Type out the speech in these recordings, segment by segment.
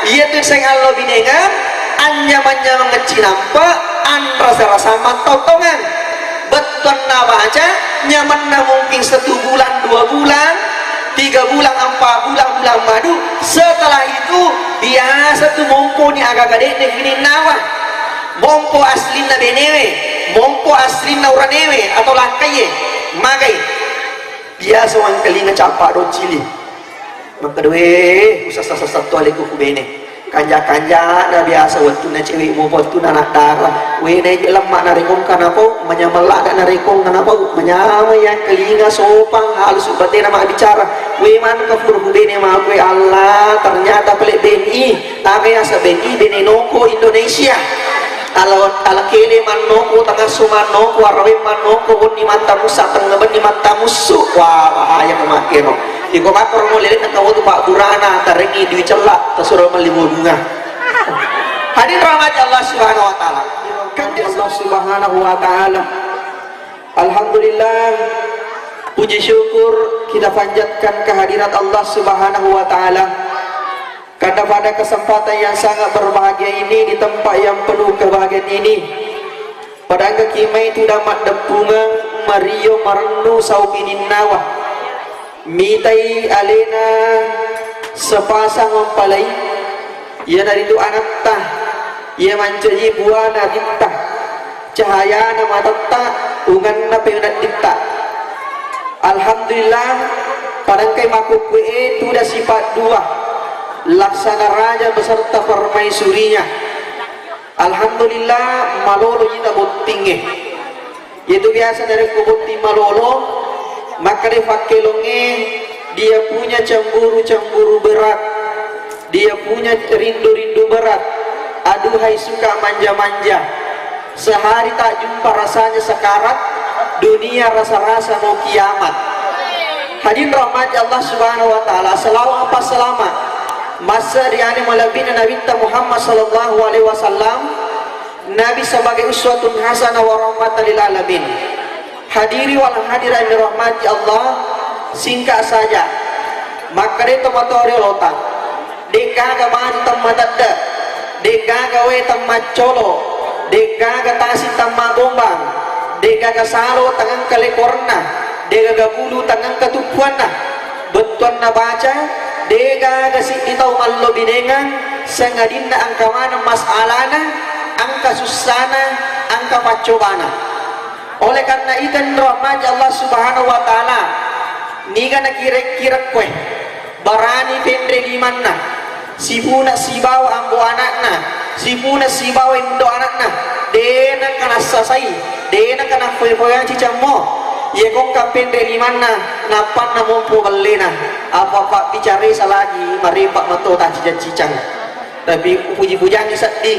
iya tuh sing Allah binengan anyaman-nyaman ngecinampa an rasa-rasa mantautongan beton na baca nyaman na mungkin 1 bulan 2 bulan 3 bulan 4 bulan madu. Setelah itu biasa tuh mompo ni agak gede nih nawa mompo aslina benewe mompo aslina uranewe atau lakai magai biasa orang kelinga capak do cili maka due usah satu aliku kubene kanja-kanja na biasa waktu na cewek mau waktu na anak darah wene lemak narikong kanapa menyamelak dan narikong kanapa menyama yang kelinga sopang halus ubate nama bicara we man kafur kubene ma kue Allah ternyata pelik BNI tapi asa BNI benenoko Indonesia kalau kele manoko tengah sumanoko arawe manoko ni mantamu sateng ngeben ni mantamu su wah bahaya memakero iko makor mo lilit ang kawo pak burana tarengi di celak tasuro melimu bunga hadir rahmat Allah subhanahu wa ta'ala kan Allah subhanahu wa ta'ala alhamdulillah puji syukur kita panjatkan kehadirat Allah subhanahu wa ta'ala karena pada kesempatan yang sangat berbahagia ini di tempat yang penuh kebahagiaan ini pada kekimai itu dapat depungan Mario Marnu Saubinin Nawah mitai alena sepasang mempalai ia dari itu anak tah ia mancaji buana tinta cahaya nama tata ungan na pengenat tinta alhamdulillah padangkai makuk itu dah sifat 2 laksana raja beserta permaisurinya alhamdulillah malolo kita buntingnya itu biasa dari kubuti malolo maka dia fakelonge dia punya cemburu berat dia punya rindu berat aduhai suka manja-manja sehari tak jumpa rasanya sekarat dunia rasa-rasa mau kiamat hadirin rahmat Allah subhanahu wa ta'ala selama masa diani malabina Nabi Muhammad sallallahu alaihi wasallam Nabi sebagai uswatun hasanah wa rahmatan lil alamin hadiri wal hadirin dirahmati Allah singkat saja maka dia tomatori lotak deka ga mati tamadada deka ga we tamacolo deka ga tasi tamagombang deka ga salo tangan kalekorna deka ga bulu tangan katupuana betuan na baca deka ga si itau mallo binengan sangadinna angka mana masalana angka susana angka pacobana. Oleh karena ikan rahmat Allah subhanahu wa ta'ala niga na kira-kira kue barani pendre limanna sibuna sibaw ambo anakna sibuna sibaw indo anakna dena kana sasai dena kana foy-foyan cicammo ye kong ka pendre limanna napan na mompo balena apa pak bicara salagi maripak mato ta cicang tapi puji-pujian seding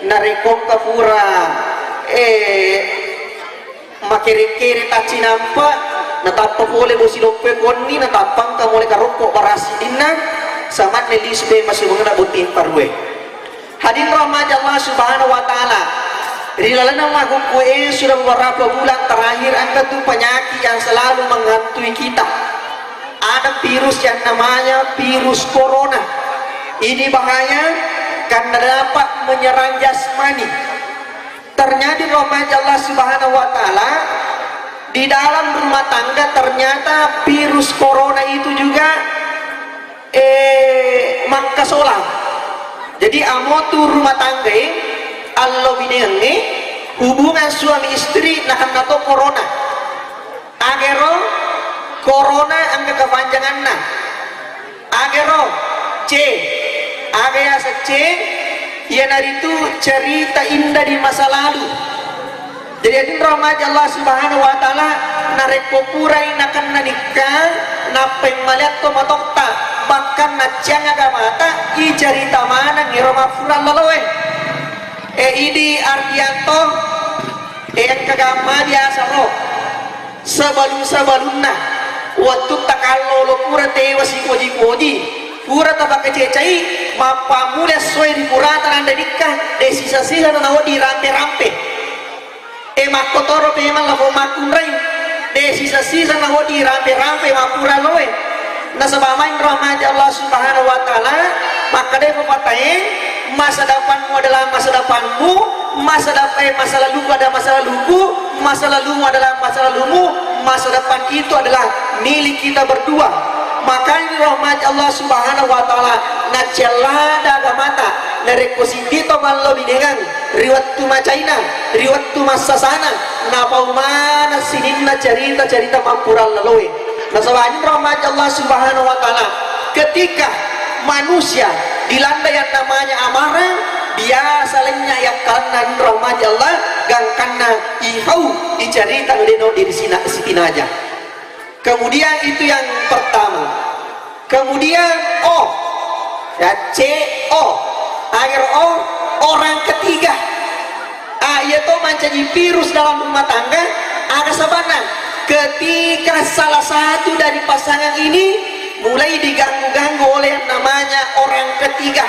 narekong ka pura makiri-kiri taci nampak natapa boleh bosi lope koni natapang ka mulai karokok barasi dinna samat nelis be masih mengena butin parwe hadin rahmat Allah subhanahu wa ta'ala rilalana magung kue sudah beberapa bulan terakhir angka tu penyakit yang selalu menghantui kita ada virus yang namanya virus corona ini bahaya karena dapat menyerang jasmani. Ternyata rahmat Allah subhanahu wa ta'ala di dalam rumah tangga ternyata virus corona itu juga mangkasolang jadi amotu rumah tangga Allah binengi hubungan suami istri nakan nato corona agero corona angka kepanjangan na agero C agaya C ya dari itu cerita indah di masa lalu jadi ini rahmat Allah subhanahu wa ta'ala nareko purai nakan nanikah napeng maliat to matokta bahkan najang agamata i cerita mana ngiro mafuran lalowe idi Ardianto yang kagama biasa lo sebalun-sebalunna waktu takalo lo pura tewa si koji-koji pura tabak kececai mapa muda sesuai di pura tananda nikah de sisa-sisa nanawa di rampe-rampe makotoro peman lafo makunrai de sisa-sisa nanawa di rampe-rampe mapura loe nasabamain rahmat Allah subhanahu wa ta'ala maka dia pepatahnya masa depanmu adalah masa depanmu, masa lalumu adalah masa laluku, masa lalumu adalah masa lalumu, masa depan itu adalah milik kita berdua. Maka ini rahmat Allah subhanahu wa ta'ala na celada agamata na rekusindito malo binengan riwat tu macaina riwat tu masasana na paumana sinin na cerita mampural laloe na sabahin rahmat Allah subhanahu wa ta'ala ketika manusia dilanda yang namanya amarah biasa lainnya yang karena rahmat Allah gang karena ihau dicerita deno di sini aja. Kemudian itu yang pertama. Kemudian ya akhir orang ketiga. Yaitu menjadi virus dalam rumah tangga. Ada sebenarnya ketika salah satu dari pasangan ini mulai diganggu-ganggu oleh yang namanya orang ketiga.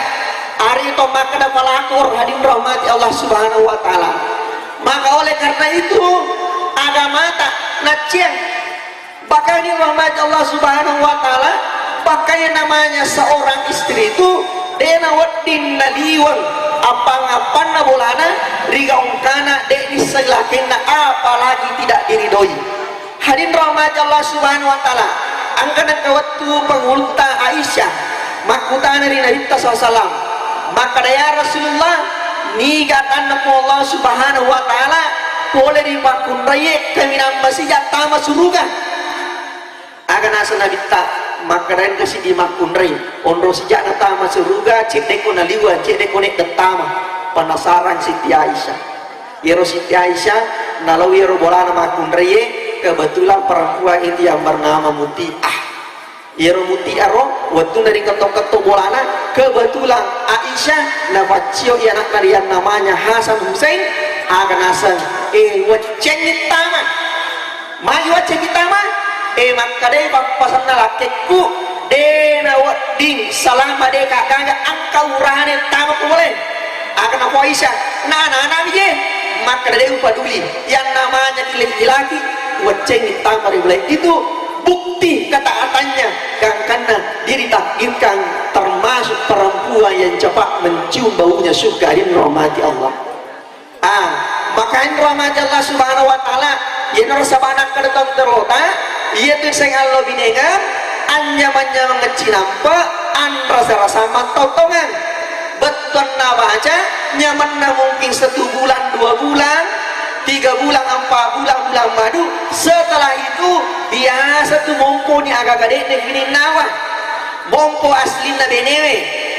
Hari itu maka dapat lakor hadim rahmati Allah subhanahu wa ta'ala. Maka oleh karena itu agama tak nacian. Bahkan ini rahmat Allah subhanahu wa ta'ala, bahkan yang namanya seorang istri itu dena waddin naliwan apa-apa na bolana rigaungkana dek diselakena apalagi tidak diridoi. Hadirin rahmat Allah subhanahu wa ta'ala, angkana kawatu pengulta Aisyah makuta dari Nabi SAW, maka daya Rasulullah ni katan Allah subhanahu wa ta'ala boleh dimakun raya kami nambah sejak tama suruga akan asal nabi tak makanan kasih di makunri onro sejak natama suruga cedeko naliwa cedeko nek detama penasaran Siti Aisyah yero Siti Aisyah nalau yero bolana makunri kebetulan perempuan itu yang bernama Muti'ah yero Muti'ah waktu dari ketok-ketok bolana kebetulan Aisyah nafacio anak kalian namanya Hasan Hussein akan asal wacengit taman maju wacengit taman maka deh pasan nalakekku dena wading salama deh kakaknya angka urane tamak boleh akan apa Aisyah nah je maka deh upaduli yang namanya laki-laki waceng tamar boleh itu bukti ketaatannya karena diri takdirkan termasuk perempuan yang cepat mencium baunya surga dan rahmati Allah. Maka ini rahmati Allah subhanahu wa ta'ala yang rasa banak kedetong terlota ia tu sing Allah binengan anya-anya mengecinampa an rasa-rasa matotongan beton na baca nyaman na mungkin 1 bulan 2 bulan 3 bulan 4 bulan bulan madu setelah itu biasa tu mompo ni agak gede ni nawa mompo asli na benewe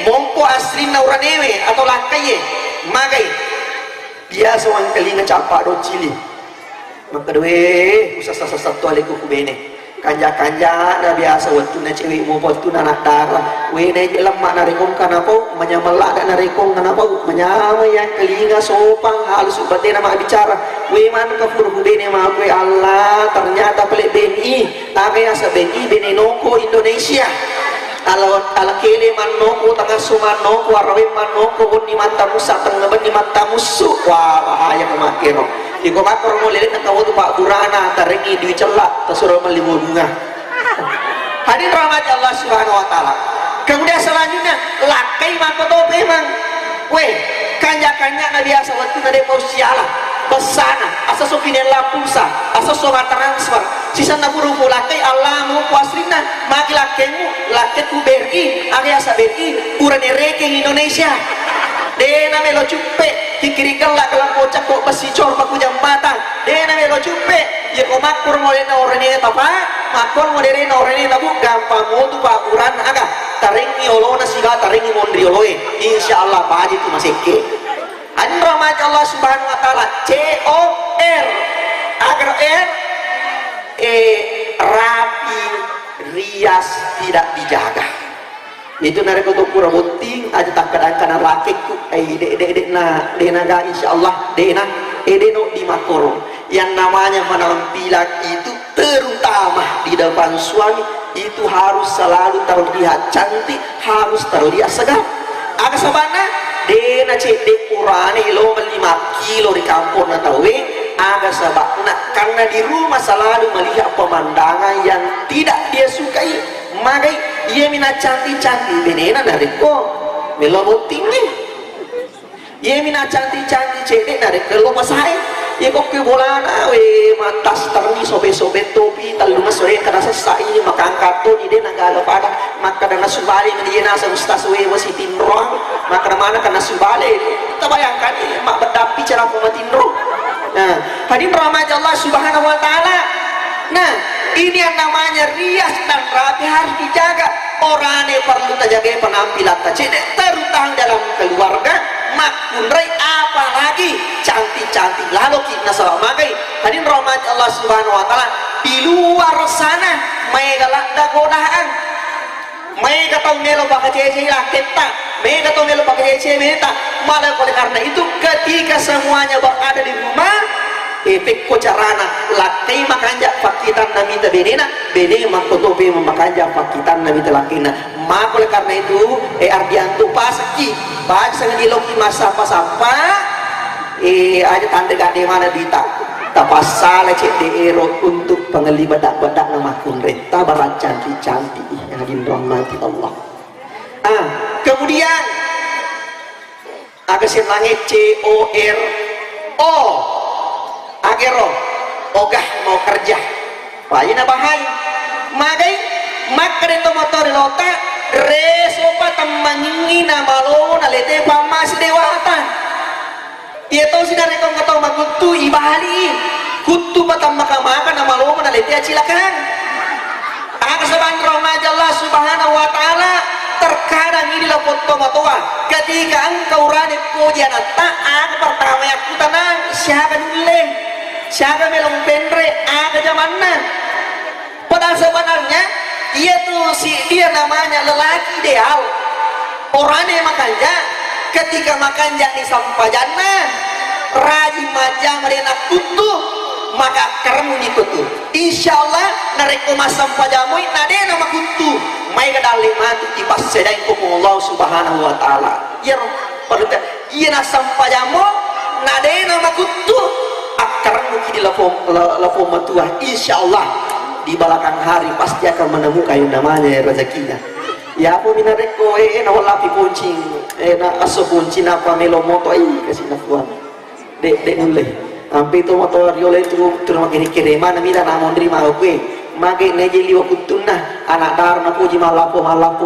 mompo asli na uranewe atau lakaye magai biasa orang kelinga capak do cili maka dwe usah satu aliku kubene kanja na biasa waktu na cewek mau waktu na anak darah we na lemak na rekong kanapa menyamelak na rekong kanapa menyama yang kelinga sopang halus ubate nama bicara we man ka furu kubene ma we Allah ternyata pelik BNI tapi asa BNI bene noko Indonesia ala kele manoko tengah sumanoko arawe manoko ni mata musa tengah ni mata musuh wah bahaya kemakero iko makor mo lilit ng kawo Pak Burana taringi di celak tersuruh melimu bunga. Hadirin rahmat Allah subhanahu wa ta'ala. Kemudian selanjutnya lakai maka to memang kanya na biasa waktu na depo siala pesana asa so pinela pulsa asa so transfer sisa na buru lakai Allah mo kuasrina maki lakemu lakeku BRI area sa BRI urane reke Indonesia dena melo cupe kikirikan lah kalau kocak kok besi cor paku jambatan dena melo cupe ya kok makkur modena orangnya apa makkur modena orangnya tabu gampang mau tuh pakuran aga taringi olona siga taringi mondrioloe insyaallah baji itu masih ke an rahmat Allah subhanahu wa ta'ala COR agar rapi rias tidak dijaga itu nari kotor pura bunting aja tak kadang-kadang lakiku dek na ga insyaallah deno di makoro yang namanya penampilan itu terutama di depan suami itu harus selalu terlihat cantik harus terlihat segar ada sabana dena cedek urane lo 5 kilo di kampung atau ada sabana karena di rumah selalu melihat pemandangan yang tidak dia sukai magai ia minat cantik-cantik benena dari kok meloboting nih ye mina cantik-cantik cedek dari kalau masai ye kok ke bola na we matas terni sobe-sobe topi talu masore kana sesai maka angkato di dena galo pada maka dana subali ngene na sa ustaz we wasi tinro maka mana kana subali kita bayangkan mak bedapi cara pematinro. Nah hadirin rahmat Allah Subhanahu wa taala. Nah ini yang namanya rias dan rapi harus dijaga. Orangnya perlu terjaga penampilan cedek terutama dalam keluarga makun rai apalagi cantik-cantik lalu kita salah makai. Hadirin rahmat Allah Subhanahu wa taala, di luar sana mereka ada godaan, mereka tahu melo pakai cece kita, mereka tahu melo pakai cece meta. Malah oleh karena itu ketika semuanya berada di rumah efek kocarana lakai makanja pakitan nami tabenena bede makotobe makanja pakitan nami telakina. Maka oleh karena itu ardiantu pasaki baik sengaja loki masa apa aja tanda gade mana dita tapasal CDE untuk pengeli badak-badak nama kunreta barat cantik-cantik yang dirahmati Allah. Kemudian agak senangnya CORO agero ogah mau kerja bayina bahaya magai maka itu motor lota resopa tamangingi nama lo nalete pamas dewata ia tahu sih dari kau tahu makutu ibali kutu batam makan nama lo nalete acilakan seban rahmat Allah Subhanahu wa taala. Terkadang inilah foto matoa ketika engkau rani pujian taat pertama yang ku tenang siapa nuleng siapa melong pendre ada zamannya padahal sebenarnya dia namanya lelaki ideal orangnya makanya ketika makanya di sampajana rajin majang mereka kutu maka kermu dikutu insyaallah nareko masam pajamu nade nama kutu mai kadali matu tipas sedai ko Allah Subhanahu wa taala ya pada iya nasam pajamu nade nama kutu akarmu ki lapo matuah insyaallah di belakang hari pasti akan menemukan yang namanya rezekinya ya aku minareko na wala pi kuncing na aso kuncing apa melo moto kasih na kuan dek mulai sampai itu motor yola itu terus kiri mana mira namun terima oke makai neji liwa kutuna anak dar na puji malapo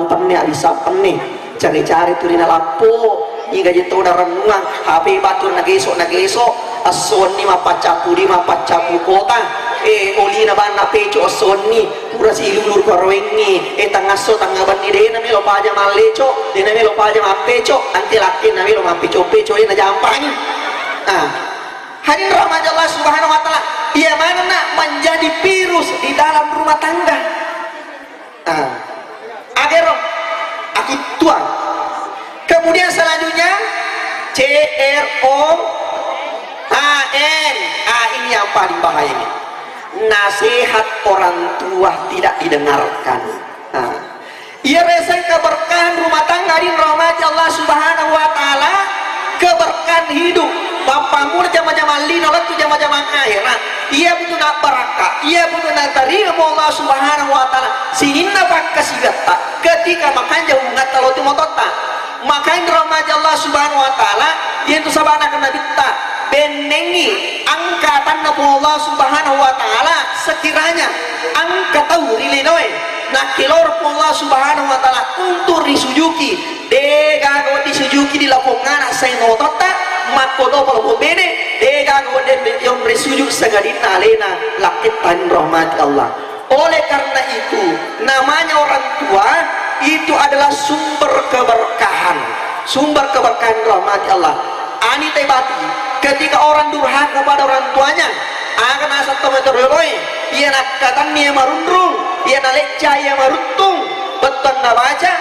penne alisa penne cari-cari turina lapo hingga jatuh renungan HP batur nageso asoni mapacapu kota oli na bana peco asoni pura si lulur korwengi tangaso tangaban ni dena melo paja maleco dena melo paja mapeco anti lakin na melo mapeco na jampang. Hadirin rahmat Allah Subhanahu wa taala, ia mana menjadi virus di dalam rumah tangga. Agero aku tuang. Kemudian selanjutnya CROHN. Ini yang paling bahaya ini. Nasihat orang tua tidak didengarkan. Ia rasa keberkahan rumah tangga di rahmat Allah Subhanahu wa taala, keberkahan hidup. Bapakmu jama-jama lino latu jama-jama akhirat. Ia butuh nak barakah, ia butuh nak terima Allah Subhanahu wa taala. Sinina bakka sigata ketika makan jauh ngata lo tu motota. Makan rahmat Allah Subhanahu wa taala yang tu sabana kena bitta benengi angkatan Allah Subhanahu wa taala sekiranya angkat tahu rilinoe nak kilor Allah Subhanahu wa taala untuk disujuki dega disujuki di lapungan saya notota makodo kalau bene dega goden yang bersujud segadina alena lakitan rahmat Allah. Oleh karena itu namanya orang tua itu adalah sumber keberkahan rahmat Allah. Ani tebati ketika orang durhaka kepada orang tuanya akan asal tometoroi ia nak katan dia marundrung ia nak lecaya maruntung betul na baca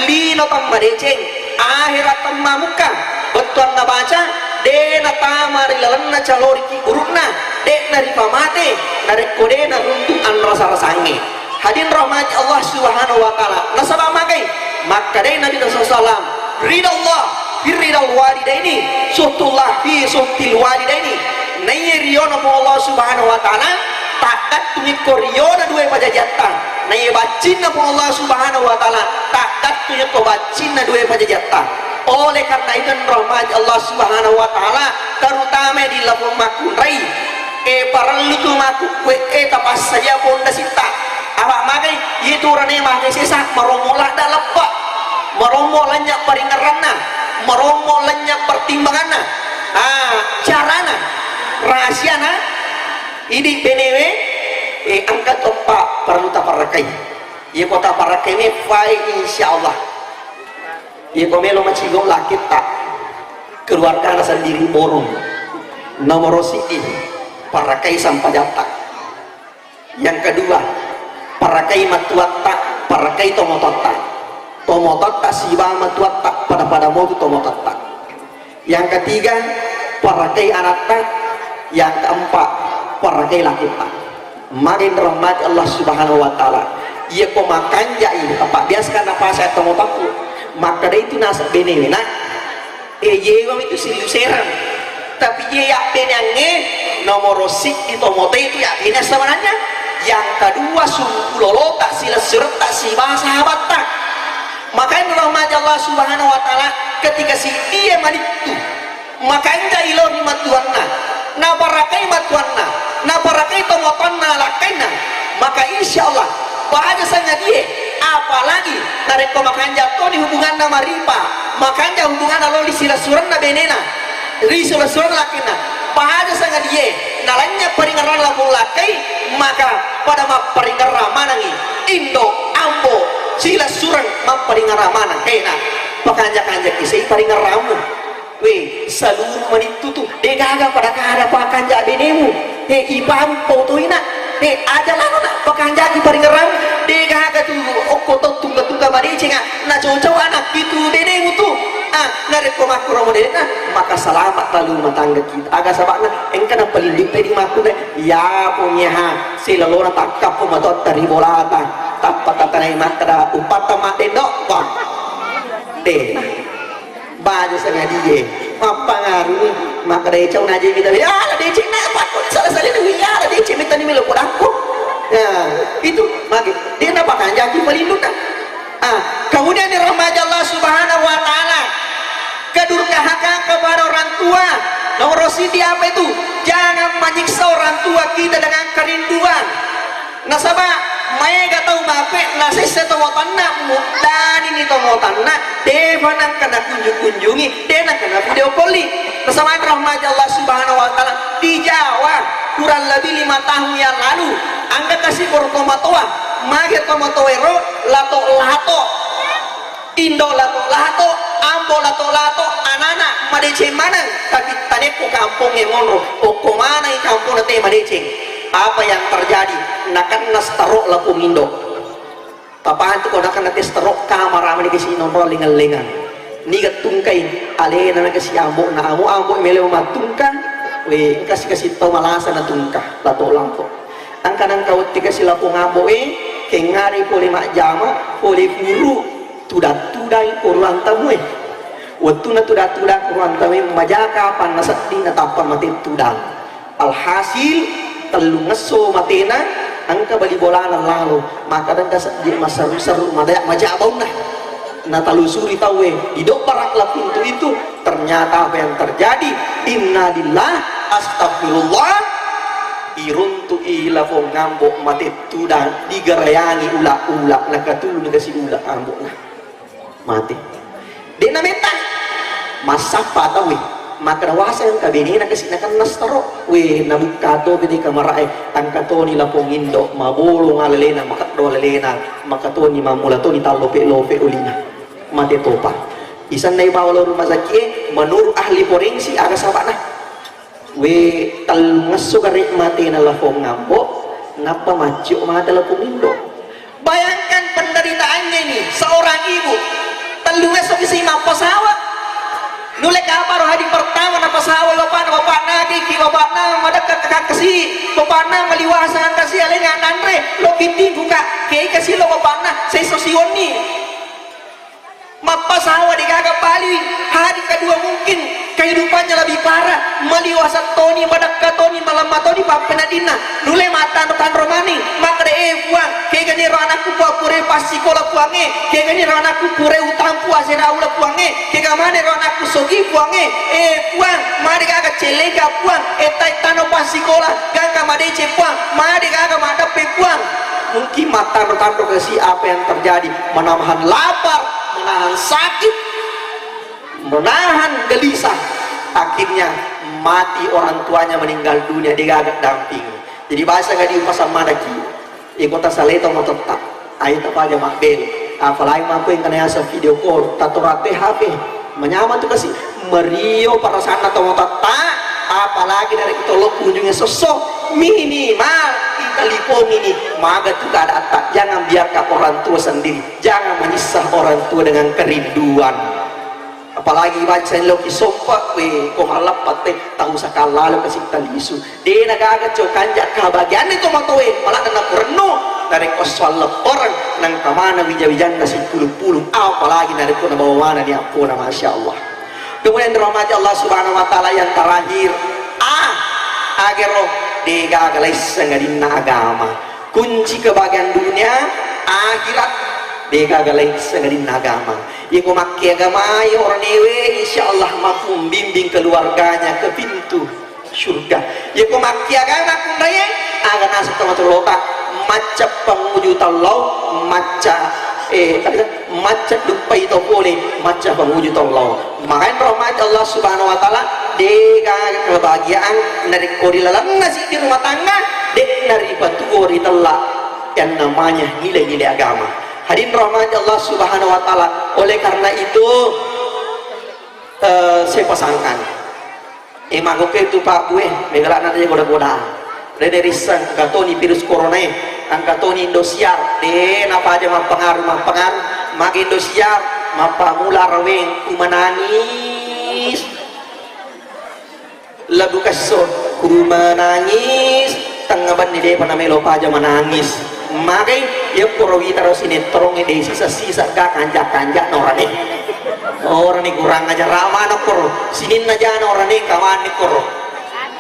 lino tammadeceng akhirat tamamuka betul na baca dena tamari lalanna caloriki urutna dek dari pamate dari kodena runtuk an rasa-rasange. Hadirin rahmat Allah Subhanahu wa taala nasabah makai maka dai Nabi sallallahu ridha Allah fi ridal walidaini suhtullah fi suhtil walidaini nayriyono Allah Subhanahu wa taala takat tumi koriyona dua pajajatan nai bacin na pun Allah subhanahu wa ta'ala takat tu yang kau bacin na dua pajajata. Oleh karena itu rahmat Allah subhanahu wa ta'ala terutama di lapung makunrai parallu tu maku kue tapas saja pun dah sita awak magai itu rane magai sisa meromolah dah lepak meromolanya peringaranna meromolanya pertimbanganna carana rahasiana ini benewe angkat tempat perlu tak parakai ya kota parakai ini fai insyaallah ya komelo macigong lakit tak keluarga sendiri borong nomor si parakai sampah jatak yang kedua parakai matuatak parakai tomotatak siba matuatak pada mau tomotatak yang ketiga parakai anatak yang keempat parakai lakitak makin rahmat Allah subhanahu wa ta'ala ia pemakan jai apa biaskan apa saya tomotaku maka itu nasa benewena jewam itu seriuseran tapi dia yakin yang nomor sik itu mote itu yakinnya sebenarnya yang kedua sungguh lolota sila serta si sahabat tak makanya rahmat Allah subhanahu wa ta'ala ketika si dia manitu makanya iloni matuanna na barakai matuanna na barakai tomotanna lakaina maka insyaallah bahagia sangat dia apalagi nareko makan jatuh di hubungan nama riba makanya hubungan lalu sila suran na benena risul suran lakina bahagia sangat dia nalanya peringaran lapung lakai maka pada peringaran manangi Indo Ambo sila suran peringaran manang kena pakanjak-kanjak isai peringaranmu weh seluruh menitu tuh degaga pada kada pakanjak benemu ibam fotoina aja lah nak pakanjak peringaran degaga tuh okoto tungga-tungga maricinga na cowok anak itu benemu tuh nari komakro modena maka selamat lalu rumah tangga kita agak sabakna engkana pelindung tadi makuna ya punya sila lora takap pematot dari bolata tapat tatanai makra upata matendok wah baju sangat dia apa ngaruh maka dia cau naji kita ya lah dia cina apa kok salah itu ya lah dia cina tadi melo aku ya itu magi dia nak pakai jaki pelindung kemudian dirahmati Allah subhanahu wa ta'ala kedurhakaan kepada orang tua nomor sidi apa itu jangan menyiksa orang tua kita dengan kerinduan nasabah mereka tahu mape nasi setomotanna dan ini tomotanna devanang kena kunjungi denak kena video calli bersama rahmat Allah subhanahu wa ta'ala di Jawa kurang lebih 5 tahun yang lalu angka kasih kortomatoa mage tomatoero lato Indo lato Ambo lato anak-anak madece mana tapi tadi ku kampung yang ngono pokok mana yang kampung nanti madece apa yang terjadi nakan nastarok lapung Indo tapaan tu kau nakan nanti starok kamar amani kasi nomor lengan ni gatungkay alena na kasi ambo na ambo mele matungkan we kasi tau malasa na tungka lato lampo ang kanang kawat ti kasi lapung ambo kengari pole mak jama pole guru tudat-tudai koruan tamu waktu na tudat-tudai koruan tamu majaka pan nasat di natapan mati tudang alhasil telu ngeso matena angka bali bolanan lalu maka dan kasat di masa seru madayak majabau na talusuri tawe hidup baraklah pintu itu ternyata apa yang terjadi inna lillah astagfirullah iruntu ila fo ngambok mati tudang digarayani ula-ula nakatulu negasi ula ambok mati dia nameta masapa tawe maka wasa yang kabini nakasinakan nastaro we nabukato bini kamarae angkato ni lapong Indo mabulong alalena makatro alalena makato ni mamulato ni talope lope ulina mati topa isan na ibawalo rumah sakit menurut ahli forensik agak sabana we talungaso kari mati na lapong ngambok napa macio mata lapong Indo bayangkan penderitaannya ini seorang ibu talungaso kasi mapasawa nulek apa roh hari pertama na pasawa bapak na kiki bapak na madakat kasi bapak na maliwasan kasi alengan andre lo kiti buka kay kasi lo bapak na say sosioni mapasawa di gagap bali hari kedua mungkin kehidupannya lebih parah maliwasan toni madakat toni malam matoni papenadina nule mata tan romani maka puang ke gani anakku pure pasti kola puange ke gani anakku pure utang puase raula puange ke gamane anakku sogi puange puang mari gaga celega puang etai tano pasti kola gaga made ce puang mari gaga mada pe puang mungkin mata tando kasi apa yang terjadi, menahan lapar, menahan sakit, menahan gelisah, akhirnya mati orang tuanya, meninggal dunia, dia agak damping. Jadi bahasa gak diupasan mana ki kota saleta mau tetap ayo apa aja makbel apalagi mampu yang kena asa video call tato rate HP menyaman tuh kasih merio para sana atau mau tetap apalagi dari tolong kunjungnya sosok minimal telepon ini maga juga ada tak, jangan biarkan orang tua sendiri, jangan menyisah orang tua dengan kerinduan. Apalagi baca loki sompak we ko malapat tahu sakala lo kasih talisu de nagaga cokanjak kabagian itu matoe malah dana kurno dari koswal leper nang kamana wija-wijan kasih puluh-puluh apalagi dari kuna bawa mana ni ampuna masyaallah. Kemudian rahmat Allah Subhanahu wa taala yang terakhir agero de gagalais sangadin agama kunci kebahagiaan dunia akhirat de gagalais sangadin agama. Yang memakai agama orang newe insyaallah mampu membimbing keluarganya ke pintu surga. Yang memakai agama kundaya agan asa tamatulota maca pangwujud Allah maca maca dupai to boleh maca pangwujud Allah. Makanya rahmat Allah Subhanahu wa taala deka kebahagiaan dari korilalan nasi di rumah tangga dek dari batu kori telak yang namanya nilai-nilai agama. Hadirin rahmat Allah Subhanahu wa taala. Oleh karena itu saya pasangkan emang oke itu Pak gue megalak nanti goda-goda dari sang katoni virus corona ang katoni Indosiar den apa aja mempengaruh mag Indosiar mapamula raweng kumanangis lagu kaso kumanangis tengah ban ni depan namelo pa aja menangis makai ya purawi taruh sinetron ini sisa-sisa gak kanjak-kanjak orang ini kurang aja ramah nakor sinin aja orang ini kawan nikor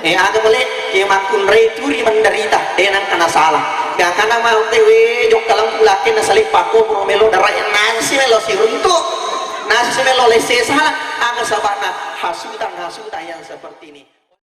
agak boleh ya makun returi menderita dengan kena salah gak karena mau tewe jok dalam pulakin nasalik pako melo darah yang nasi melo siruntuk nasi melo lese salah agak sabana hasutan yang seperti ini.